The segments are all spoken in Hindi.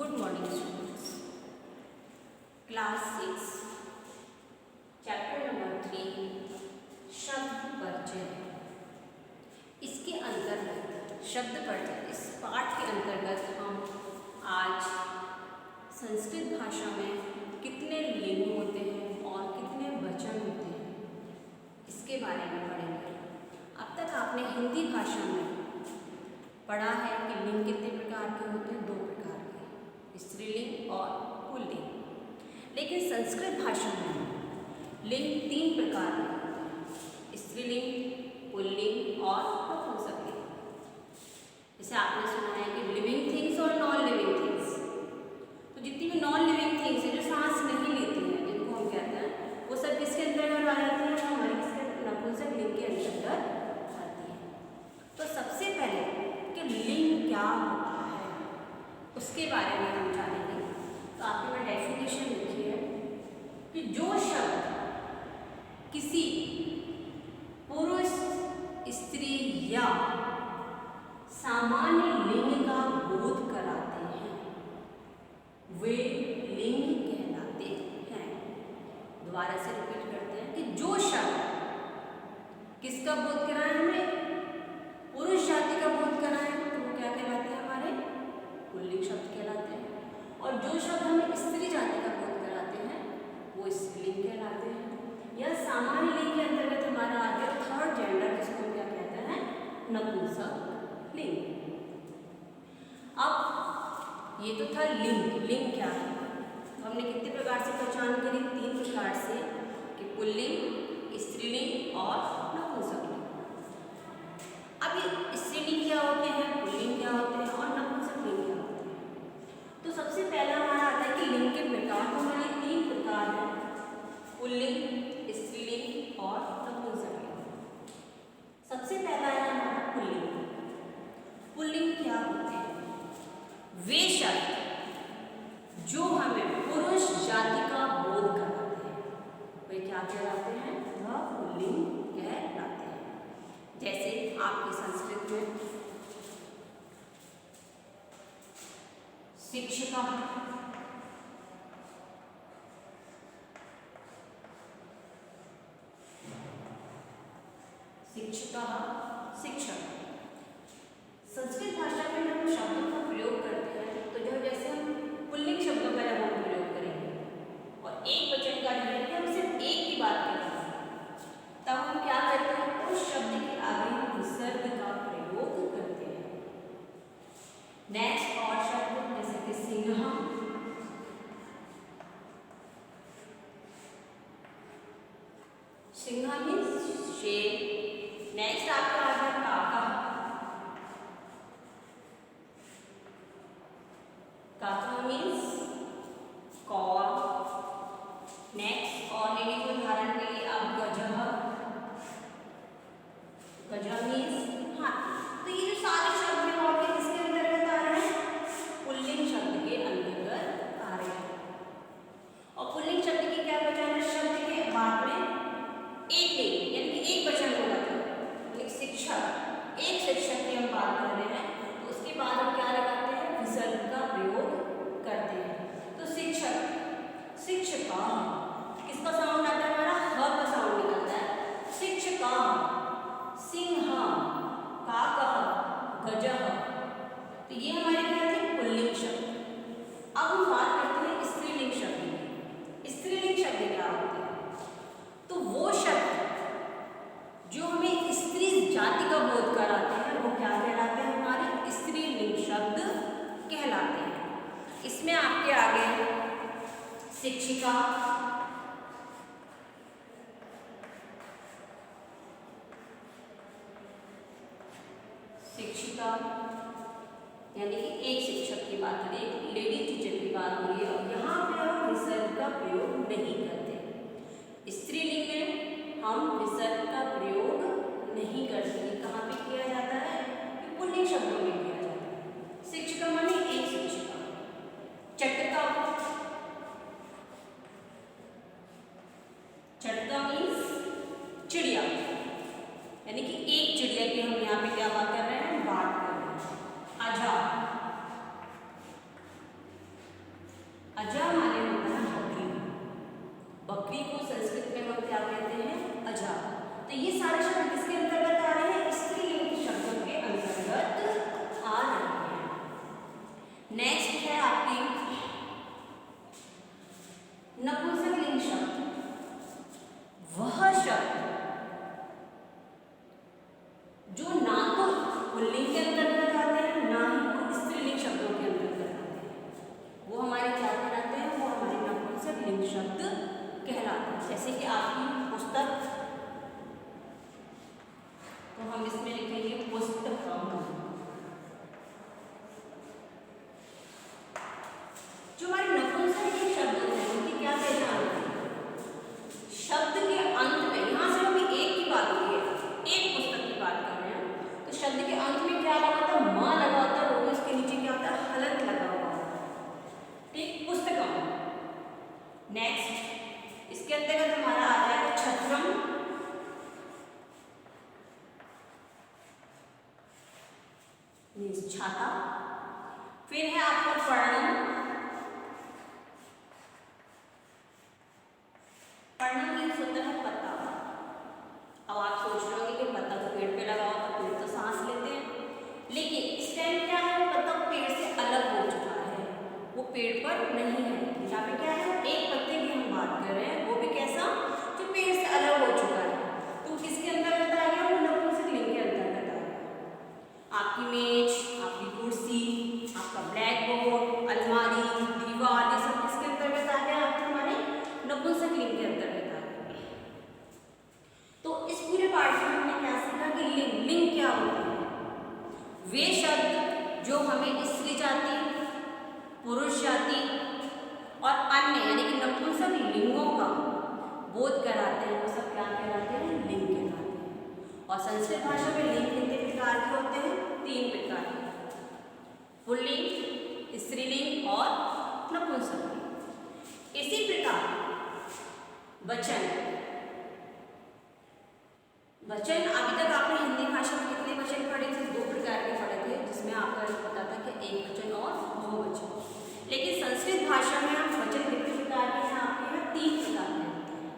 Good morning students. Class 6 chapter number 3 शब्द परिचय। इसके अंतर्गत शब्द परिचय इस पाठ के अंतर्गत हम आज संस्कृत भाषा में कितने लिंग होते हैं और कितने वचन होते हैं इसके बारे में पढ़ेंगे। अब तक आपने हिंदी भाषा में पढ़ा है कि लिंग कितने प्रकार के होते हैं, 2 प्रकार के, स्त्रीलिंग और पुल्लिंग। लेकिन संस्कृत भाषा में लिंग 3 प्रकार के होते हैं, स्त्रीलिंग, पुल्लिंग और नपुंसकलिंग। जैसे आपने सुना है कि लिविंग थिंग्स और नॉन लिविंग थिंग्स। तो जितनी भी नॉन लिविंग थिंग्स है जो सांस नहीं लेती हैं, जिनको हम कहते हैं, वो सब किसके अंतर्गत आ जाती हैं? हमारे नपुंसकलिंग के अंतर्गत आती है। तो सबसे पहले कि लिंग क्या होता है उसके बारे में हम जानेंगे। तो आपने मैं डेफिनेशन लिखी है कि जो शब्द किसी पुरुष, स्त्री या सामान्य लिंग का बोध कराते हैं वे लिंग कहलाते हैं। दोबारा से रिपीट करते हैं कि जो शब्द किसका बोध कराए, हमें पुरुष जाति का बोध कराए, तो वो क्या कहलाते हैं? हमारे पुल्लिंग शब्द कहलाते हैं। और जो शब्द हमें स्त्री जाति का बोध कराते हैं वो स्त्रीलिंग कहलाते हैं। यह सामान्य लिंग के अंतर्गत हमारा आ गया थर्ड जेंडर, जिसको हम क्या कहते हैं? नपुंसकलिंग। अब ये तो था लिंग। लिंग क्या है? तो हमने कितने प्रकार से पहचान करी? 3 प्रकार से, कि पुल्लिंग, स्त्रीलिंग और नपुंसकलिंग। अब ये स्त्रीलिंग क्या होते हैं, पुल्लिंग क्या होते हैं और नपुंसकलिंग क्या होते हैं? तो सबसे पहला हमारा आता है कि लिंग के प्रकार। तो हमारे 3 प्रकार हैं, पुल्लिंग, स्त्रीलिंग और नपुंसकलिंग। सबसे पहला है हमारा पुल्लिंग। पुल्लिंग क्या होते हैं? वे शब्द जो हमें पुरुष जाति का बोध कराते हैं वे क्या कहलाते हैं? वह पुल्लिंग कहलाते हैं। जैसे आपके संस्कृत में शिक्षिका, शिक्षिका, शिक्षक। संस्कृत भाषा में हम शब्दों का प्रयोग करते हैं तो जब जैसे हम पुल्लिंग शब्दों का जब हम प्रयोग करेंगे और एक वचन का जब हम सिर्फ एक की बात करेंगे तब हम क्या करते हैं? उस शब्द के आगे हम विसर्ग का प्रयोग करते हैं। नेक्स्ट और शब्द जैसे कि सिंह, सिंह मीन्स शेर। नेक्स्ट आपका आ गया काका। काका मीन्स कौवा। नेक्स्ट और लेने के उदाहरण के लिए आप गजह, गजह मीन्स हाथी। तो ये जो सारे शब्द हैं और किसके अंतर्गत आ रहे हैं? पुल्लिंग शब्द के अंतर्गत आ रहे हैं। और पुल्लिंग शब्द की क्या पहचान है? शब्द के बाद में एक लिंग यानी कि एक वचन होगा। एक शिक्षक, एक शिक्षक की हम बात कर रहे हैं तो उसके बाद हम क्या लगाते हैं? विसर्ग का प्रयोग करते हैं। तो शिक्षक, शिक्षका, किसका साउंड आता है? हमारा ह का साउंड निकलता है। शिक्षका, सिंह, काका, गजह। तो ये हमारे क्या थे? पुल्लिंग शब्द। अब हम बात करते हैं स्त्रीलिंग शब्द की। स्त्रीलिंग शब्द क्या होते हैं? तो वो शब्द जो हमें स्त्री जाति का बोध कराते हैं वो क्या कहलाते हैं? हमारे स्त्रीलिंग शब्द कहलाते हैं। इसमें आपके आगे शिक्षिका, शिक्षिका यानी कि एक शिक्षक की बात करें, एक लेडी टीचर की बात हो रही है और यहाँ पे हम विसर्ग का प्रयोग नहीं करते। स्त्रीलिंग में हम विसर्ग का प्रयोग नहीं करते। कहाँ पे किया जाता है? कि पुल्लिंग शब्दों में किया जाता है। शिक्षिका माने एक शिक्षिका। चटका, चटका मीन्स चिड़िया यानी कि एक चिड़िया की हम यहाँ पे क्या बात कर रहे हैं? बात कर रहे हैं। आजा, मीन्स छाता। फिर है आपका पर्णम। पर्णम मीन्स होता है पत्ता। अब आप सोच रहे होंगे कि पत्ता तो पेड़ पे लगा हुआ, तो पेड़ तो सांस लेते हैं, लेकिन इस टाइम क्या है, पत्ता पेड़ से अलग हो चुका है, वो पेड़ पर नहीं है। यहाँ पे क्या है, एक पत्ते की हम बात कर रहे हैं, वो भी कैसा, जो पेड़ से अलग हो चुका है। तो किसके अंतर्गत आ गया, वो नपुंसकलिंग के अंतर्गत आ गया। आपकी मेज, आपकी कुर्सी, आपका ब्लैक बोर्ड, अलमारी, दीवार, ये सब किसके अंतर्गत आ गया, आपके हमारे नपुंसकलिंग के अंतर्गत आ गया। तो इस पूरे पाठ में हमने क्या सीखा कि लिंग क्या होता है। वे शब्द जो हमें स्त्री जाति, पुरुष जाति और अन्य यानी कि नपुंसक लिंगों का बोध कराते हैं, वो सब क्या कहलाते हैं, लिंग कहलाते हैं। और संस्कृत भाषा में लिंग कितने प्रकार के होते हैं, 3 प्रकार के, पुल्लिंग, स्त्रीलिंग और नपुंसकलिंग। इसी प्रकार वचन अभी तक आपने हिंदी भाषा में कितने वचन पढ़े थे, 2 प्रकार के पढ़े थे, जिसमें आपको पता था कि एक वचन और बहुवचन। लेकिन संस्कृत भाषा में आप वचन कितने प्रकार के हैं, आपके यहाँ 3 प्रकार के होते हैं।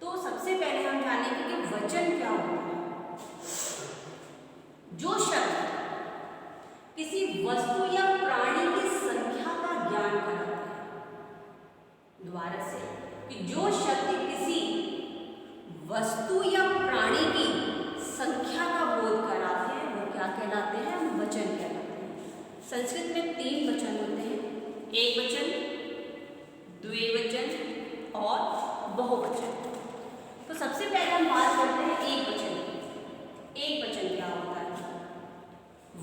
तो सबसे पहले हम जानेंगे कि वचन क्या होता है। जो शब्द किसी वस्तु या प्राणी की संख्या का ज्ञान कराता है। दोबारा से, कि जो शब्द किसी वस्तु या प्राणी की संख्या का बोध कराते हैं, वो क्या कहलाते हैं, वचन कहलाते हैं। संस्कृत में 3 वचन होते हैं, एक वचन, द्विवचन और बहुवचन। तो सबसे पहले हम बात करते हैं एक वचन। एक वचन क्या होता है,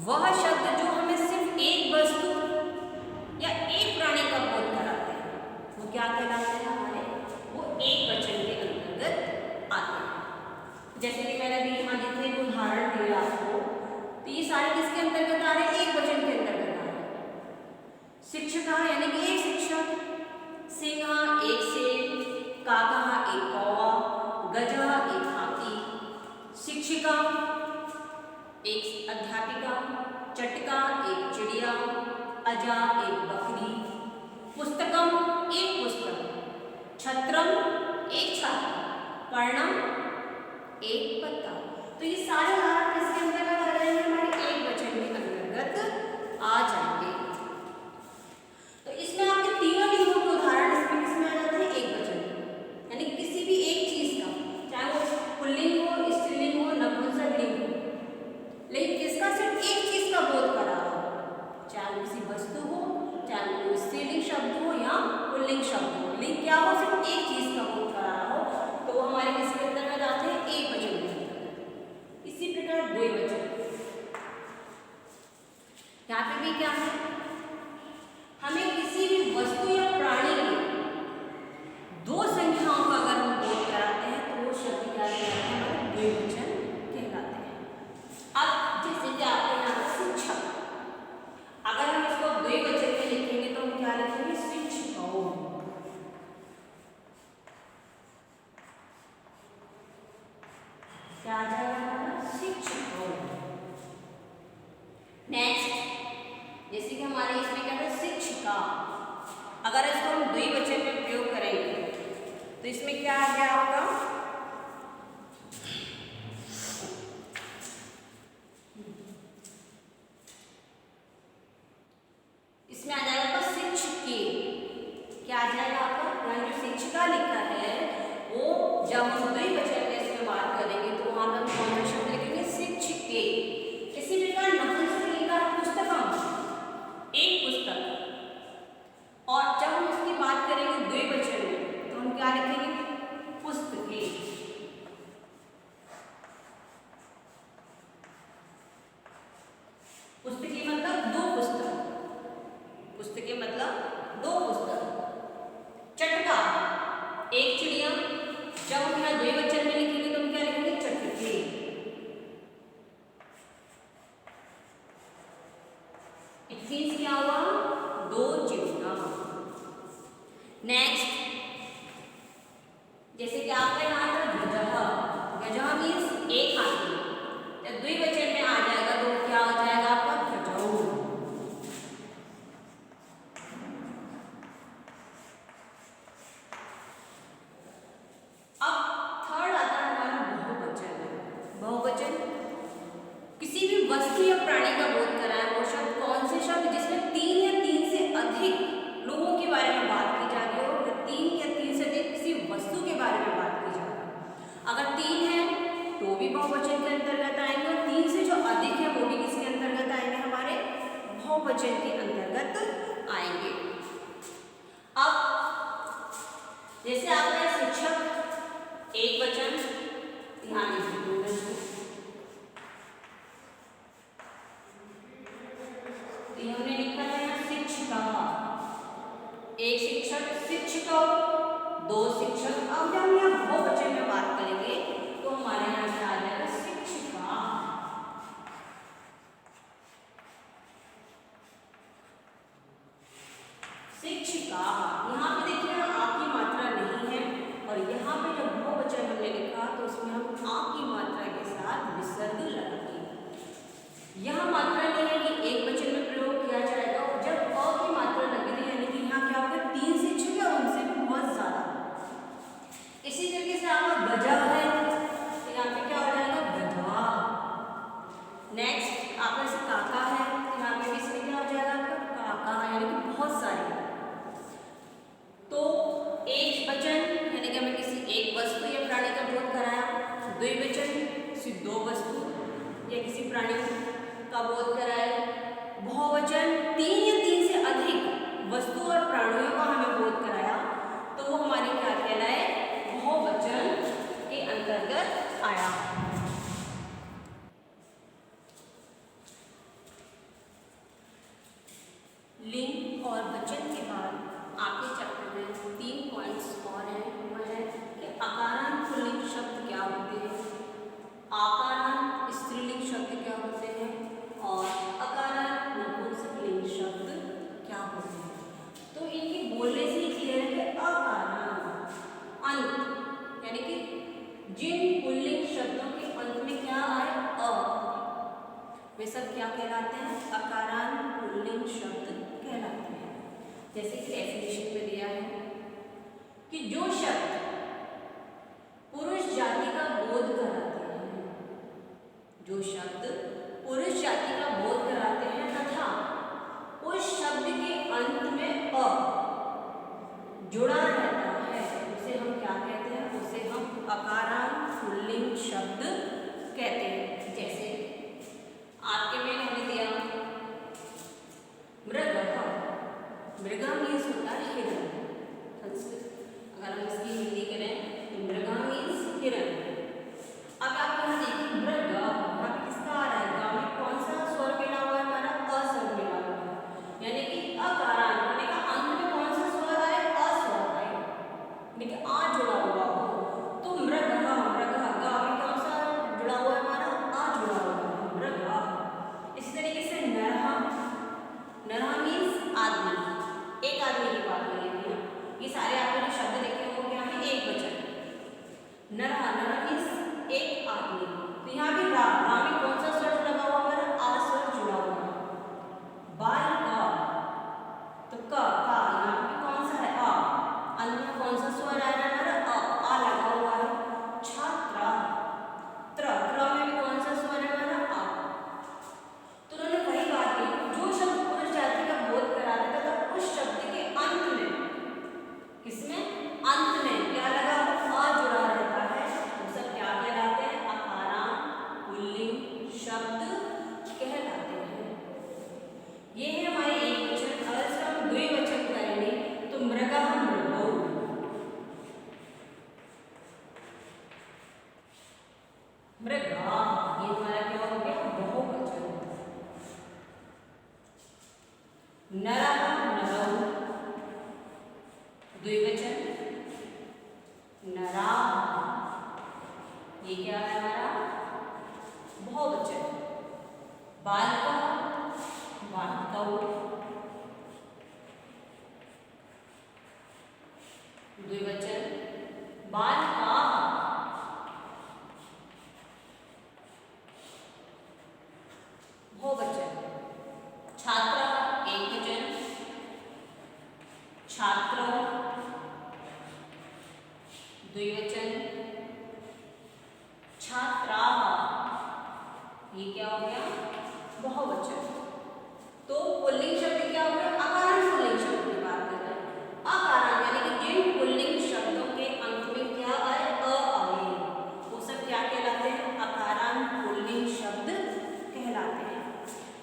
वह शब्द जो हमें सिर्फ एक वस्तु या एक प्राणी का बोध कराते हैं, वो क्या कहलाते हैं हमारे, वो एक वचन के अंतर्गत आते हैं। जैसे कि मैंने अभी यहाँ जितने भी उदाहरण दिए आपको, तो ये सारे किसके अंतर्गत आ रहे हैं, एक वचन के अंतर्गत आ रहे हैं। शिक्षका यानी कि एक शिक्षक, सिंह एक सेब, काका एक कौवा, गधा एक हाथी, शिक्षिका एक अध्यापिका, चटका एक चिड़िया, अजा एक बकरी, पुस्तकम एक पुस्तक, छत्रम एक छाता, पर्णम एक पत्ता। तो ये सारे उदाहरण किसके अंतर्गत आ जाएंगे, हमारे एक वचन के अंतर्गत आ जाएंगे। तो इसमें आपके तीनों लिंगों के उदाहरण इसमें किसमें आ जाते हैं, एक वचन, यानी किसी भी एक चीज का, चाहे वो पुल्लिंग हो, स्त्रीलिंग हो, नपुंसकलिंग हो, लेकिन किसका सिर्फ एक चीज का बोध करा हो, चाहे वो किसी वस्तु हो, चाहे वो स्त्रीलिंग शब्द हो या पुल्लिंग शब्द हो, लेकिन क्या हो, सिर्फ एक चीज का बोध करा हो, तो वो हमारे किसके अंतर्गत आते हैं, एक वचन के अंतर्गत। इसी प्रकार द्विवचन, यहाँ पे भी क्या है, हमें किसी भी वस्तु या प्राणी की 2 संख्याओं का अगर हम बोध कराते हैं, तो वो शब्द क्या कहलाते हैं, हमारे द्विवचन कहलाते हैं। अब जैसे कि आपके यहाँ शिक्षक, अगर हम इसको द्विवचन में लिखेंगे तो हम क्या लिखेंगे, शिक्षकों। क्या आ जाएगा हमारा, शिक्षकों। नेक्स्ट, जैसे कि हमारे इसमें क्या है, शिक्षिका, अगर इसको हम द्विवचन में प्रयोग करेंगे तो इसमें क्या आ गया आपका, इसमें आ जाएगा आपका शिक्षिके। क्या आ जाएगा आपका, जो शिक्षिका लिखा है, वो जब हम द्विवचन में इसमें बात करेंगे तो वहां पर हम कौन सा शब्द लिखेंगे, शिक्षिके। इसी प्रकार नपुंसकलिंग का पुस्तकम एक पुस्तक, और जब हम उसकी बात करेंगे द्विवचन में तो हम क्या लिखेंगे, पुस्तके। बहुवचन के अंतर्गत आएंगे और 3 से जो अधिक है वो भी किसके अंतर्गत आएंगे, हमारे बहुवचन के अंतर्गत आएंगे। अब जैसे आपका शिक्षक एक वचन, ध्यान दीजिए, हमने लिखा है यहाँ शिक्षिका, एक शिक्षक, शिक्षकों, 2 शिक्षक। अब जब हम यहाँ बहुवचन में बात करेंगे तो हमारे यहाँ से आ जाएगा शिक्षिका। शिक्षिका, यहाँ पे देखिए आ की मात्रा नहीं है और यहाँ पे जब बहुवचन हमने लिखा तो उसमें हम आ की मात्रा के साथ विसर्ग लगाएंगे। यहाँ मात्रा नहीं है कि एक वचन में प्रयोग किया जाएगा और जब अ की मात्रा लगी थी यानी कि यहाँ क्या होगा, 3 शिक्षक या उनसे भी बहुत ज्यादा। इसी तरीके से आपका गजा है तो यहाँ पे क्या हो जाएगा, गधवा। नेक्स्ट आपका से काका है तो यहाँ पे इसमें क्या हो जाएगा, आपका काका, यानी कि बहुत सारे। तो एक वचन यानी कि हमें किसी एक वस्तु या प्राणी का बोध कराया, द्विवचन किसी 2 वस्तु या किसी प्राणी का बोध कराया, बहुवचन 3 या 3 से अधिक वस्तु और प्राणियों का हमें बोध कराया, तो वो हमारे क्या कहलाए, बहुवचन के अंतर्गत आया। लिंग और वचन के बाद आपके चैप्टर में 3 पॉइंट्स और हैं, वो है कि आकारांत पुल्लिंग शब्द क्या होते हैं, आकारांत स्त्रीलिंग शब्द क्या होते हैं और अकारांत नपुंसकलिंग शब्द क्या होते हैं। तो इनके बोलने से ही क्लियर है कि अकारांत अंत यानी कि जिन पुल्लिंग शब्दों के अंत में क्या आए अ, वे सब क्या कहलाते हैं, अकारांत पुल्लिंग शब्द कहलाते हैं। जैसे कि डेफिनेशन में दिया है कि जो शब्द पुरुष जाति का बोध कराते हैं, जो शब्द पुरुष जाति का बोध कराते हैं तथा उस शब्द के अंत में अ जुड़ा रहता है, उसे हम क्या कहते हैं, उसे हम अकारांत पुल्लिंग शब्द कहते हैं। जैसे आपके में हमने दिया मृगः, मृगा मीन्स होता है हिरण, संस्कृत अगर हम इसकी हिंदी करें तो मृगा मीन्स हिरण। अब आप यहाँ देखिए मृग, यहाँ पे किसका आ रहा है, गा में कौन सा स्वर मिला हुआ है, हमारा अ स्वर मिला हुआ है, यानी कि अकारांत होने का अंत में कौन सा स्वर आए, अ स्वर आए, यानी आ जुड़ा हुआ हो। तो मृग, मृग गा में कौन सा जुड़ा हुआ है, हमारा आ जुड़ा हुआ है, मृग। इसी तरीके से नरहा, नरहा मीन्स आदमी, एक आदमी की बात हो रही है। ये सारे आपने जो शब्द लिखे हैं वो क्या है, एक वचन। नरहा, नरहा मीन्स एक आदमी। तो यहाँ भी रा, रा में कौन सा स्वर लगा हुआ है, आ स्वर जुड़ा हुआ है। बाल का, तो का यहाँ पे कौन सा है, आ, अंत में कौन सा स्वर आ रहा है, हमारा आ लगा हुआ है। छात्रा, त्र, त्र में भी कौन सा स्वर है, हमारा आ। तो उन्होंने वही बात की, जो शब्द पुरुष जाति का बोध कराता था तो उस शब्द के अंत में, किसमें, अंत में क्या लगा, आ जुड़ा रहता है, वो सब क्या कहलाते हैं, अकारांत पुल्लिंग शब्द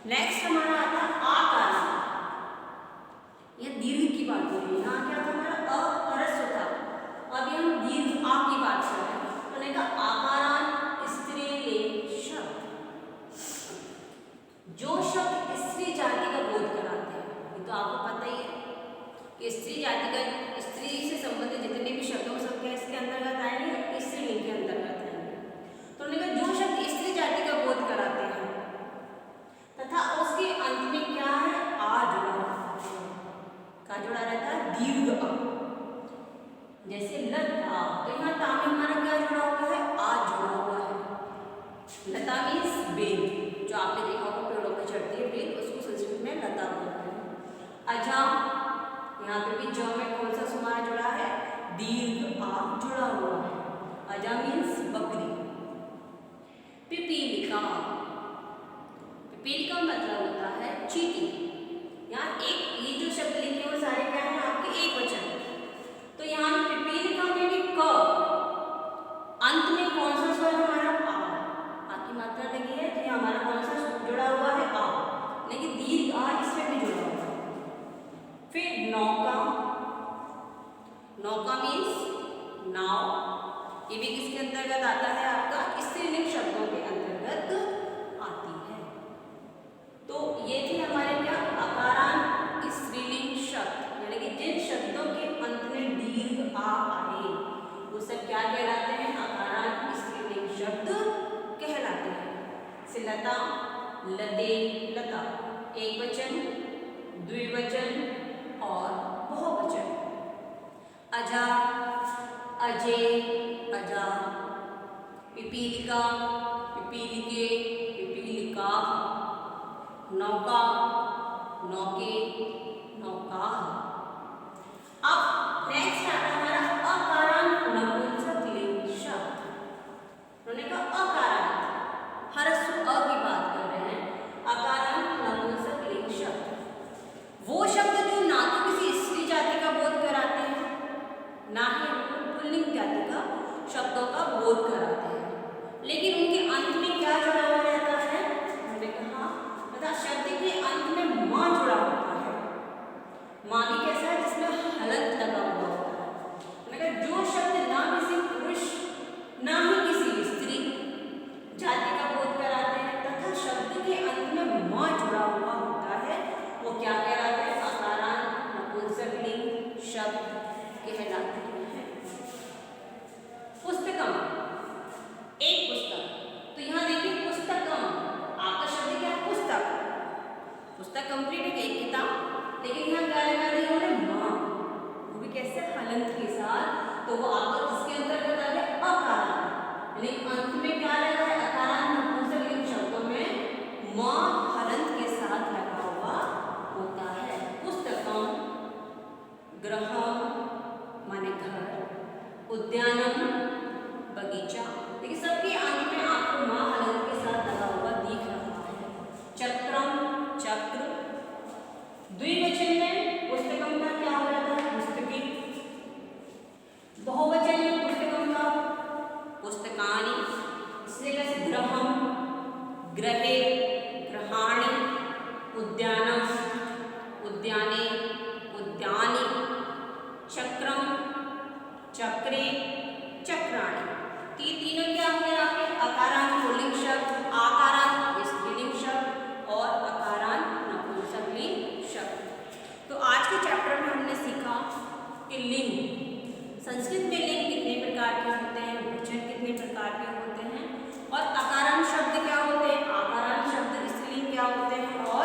नेक्स्ट हमारा आता है आकारांत। यह दीर्घ की बात हो रही है। यहाँ क्या था हमारा अ परस्व था, अभी हम दीर्घ आ की बात कर रहे हैं। तो ने कहा आकारांत स्त्रीलिंग शब्द, जो शब्द स्त्री जाति का बोध कराते हैं। ये तो आपको पता ही है कि स्त्री जाति का, स्त्री से संबंधित जितने भी शब्द हो सब क्या इसके अंतर्गत आएंगे, स्त्रीलिंग के अंतर्गत आएंगे। तो उन्होंने कहा जो शब्द स्त्री जाति का बोध कराते हैं तथा उसके अंत में क्या है, आ जुड़ा रहता है। क्या जुड़ा रहता है, दीर्घ आ। जैसे लता, तो यहाँ ता में हमारा क्या जुड़ा हुआ है, आ जुड़ा हुआ है। लता मीन्स बेल, जो आपने देखा होगा पेड़ों पर चढ़ती है बेल, उसको संस्कृत में लता बोलते हैं। अजा, यहाँ पे भी ज में कौन सा सुमार जुड़ा है, दीर्घ आ जुड़ा हुआ है। अजा मीन्स बकरी। पिपीलिका, पिपीलिका मतलब होता है चींटी। यहाँ एक ये जो शब्द लिखे वो सारे क्या है आपके एक वचन। तो यहाँ पिपीलिका में भी क, अंत में कौन सा स्वर हमारा, आ। आ की मात्रा देखिए, तो ये हमारा कौन सा जुड़ा हुआ है, आ, लेकिन दीर्घ आ इसमें भी जुड़ा हुआ है। फिर नौका, नौका मीन्स नाव, ये भी किसके अंतर्गत आता है, आपका स्त्रीलिंग शब्दों के अंतर्गत आती है। तो ये थे हमारे क्या, अकारांत स्त्रीलिंग शब्द, यानी कि जिन शब्दों के अंत में दीर्घ आ आए वो सब क्या कहलाते हैं, अकारांत स्त्रीलिंग शब्द कहलाते हैं। लता, लते, लता, एक वचन, द्विवचन और बहुवचन। अजा, अजय, अजा। पिपीलिका, पिपीलिके, पिपीलिका। नौका, नौके, नौका। अब नेक्स्ट आता है हमारा अकारांत नपुंसकलिंग शब्द। उन्होंने कहा अकारांत, ह्रस्व अ की बात कर रहे हैं। अकारांत नपुंसकलिंग शब्द वो शब्द जो ना तो किसी स्त्री जाति का बोध कराते हैं, ना ही पुल्लिंग जाति का शब्दों का बोध कराते हैं, लेकिन उनके अंत में क्या जुड़ा हुआ रहता है, उन्होंने कहा तथा शब्द के अंत में मां जुड़ा होता है। मां भी कैसा है, जिसमें हलंत लगा हुआ होता है। उन्होंने कहा जो शब्द ना किसी पुरुष ना ही किसी स्त्री जाति का बोध कराते हैं तथा शब्द के अंत में मां जुड़ा हुआ होता है, वो क्या कहलाते हैं, अकारांत नपुंसकलिंग शब्द कहलाते हैं। पुस्तकम, एक पुस्तक। तो यहाँ देखिए पुस्तकम, आपका शब्द क्या है, पुस्तक। पुस्तक कंप्लीट है एक किताब, लेकिन यहाँ क्या लगा दी उन्होंने, मां, वो भी कैसे, हलंत के साथ। तो वो आपका किसके अंतर्गत आ गया, अकारांत, लेकिन अंत में क्या लगा है, अकारांत नपुंसकलिंग शब्दों में मां हलंत के साथ लगा हुआ होता है। पुस्तकम, गृहम माने घर, उद्यानम बगीचा, देखिए सबके अंत में आपको मां हलंत के साथ लगा हुआ दिख रहा है। चक्रम, चक्र। द्विवचन में पुस्तकम का क्या हो जाता है, पुस्तकी। बहुवचन में पुस्तकम का पुस्तकानि। इसलिए कैसे, गृहम, गृहे, गृहाणि। उद्यानम, उद्याने, उद्यानि। चक्रम, चक्रे, चक्राणि। तो ये तीनों क्या हो गए आपके, अकारांत पुल्लिंग शब्द, आकारांत स्त्रीलिंग शब्द और अकारांत नपुंसकलिंग शब्द। तो आज के चैप्टर में हमने सीखा कि लिंग, संस्कृत में लिंग कितने प्रकार के होते हैं, वचन कितने प्रकार के होते हैं, और अकारांत शब्द क्या होते हैं, आकारांत शब्द स्त्रीलिंग क्या होते हैं, और